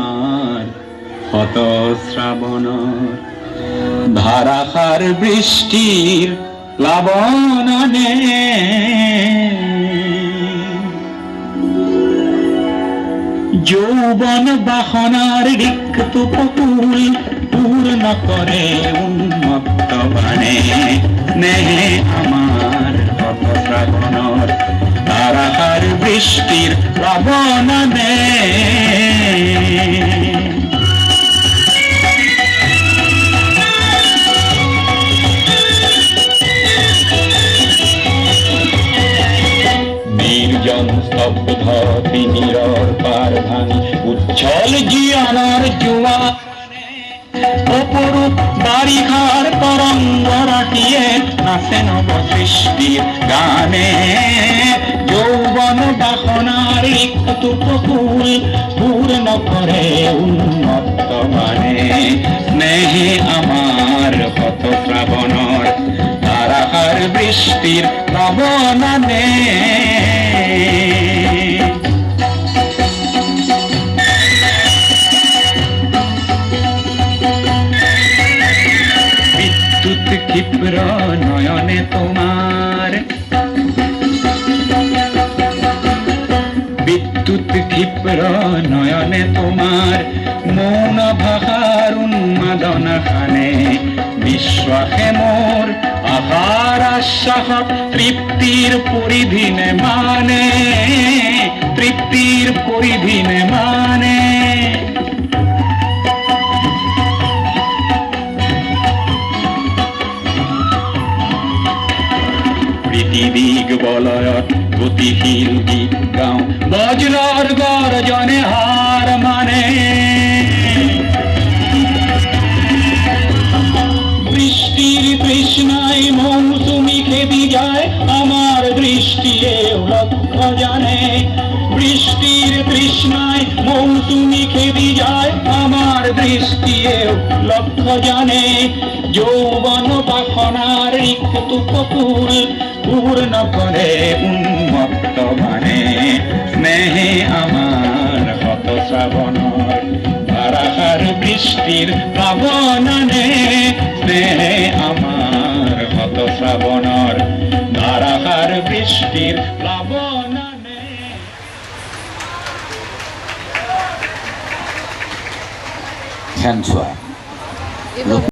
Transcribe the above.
আমার কত শ্রাবণর ধারাসার বৃষ্টির প্লাবননে যৌবন বাসনার রিক্ত পটুল পূর্ণ করে উন্মত্ত বাণে স্নেহে আমার কত শ্রাবণর ধারাসার বৃষ্টির প্লাবননে নির্জন স্তব্ধ তিমিরর পার ভাঙি উচ্ছল জিয়ানার জোয়ারে অপরূপ বারিখার তরঙ্গ রাখিয়ে নাচে নব সৃষ্টির গানে যৌবন বাসনার রিক্ত পকুল পূর্ণ করে উন্মত্ত মানে স্নেহে আমার কত শ্রাবণর ধারাসার বৃষ্টির প্লাবননে বিদ্যুৎ ক্ষিপ্র নয়নে তোমার বিদ্যুৎ ক্ষিপ্র নয়নে তোমার মৌন ভাষার উন্মাদনা খানে বিশ্বাসে মোর আহার আশ্বাস তৃপ্তির পরিধিনে মানে তৃপ্তির পরিধিনে মানে পৃথিবীক বলয়ত গতিশীল গীত গাও বজ্রর গর্জনে হার মানে বৃষ্টির তৃষ্ণায় মৌসুমি খেদি যায় আমার দৃষ্টি লক্ষ্য জানে বৃষ্টির তৃষ্ণায় মৌসুমি খেদি যায় আমার দৃষ্টি লক্ষ্য জানে যৌবন বাসনার রিক্ত পকুল পূর্ণ করে উন্মত্ত বাণে স্নেহে আমার কত শ্রাবণর ধারাসার বৃষ্টির প্লাবননে স্নেহে আমার কত শ্রাবণর ধারাসার বৃষ্টির প্লাবননে। ধ্যান ছোঁয়া।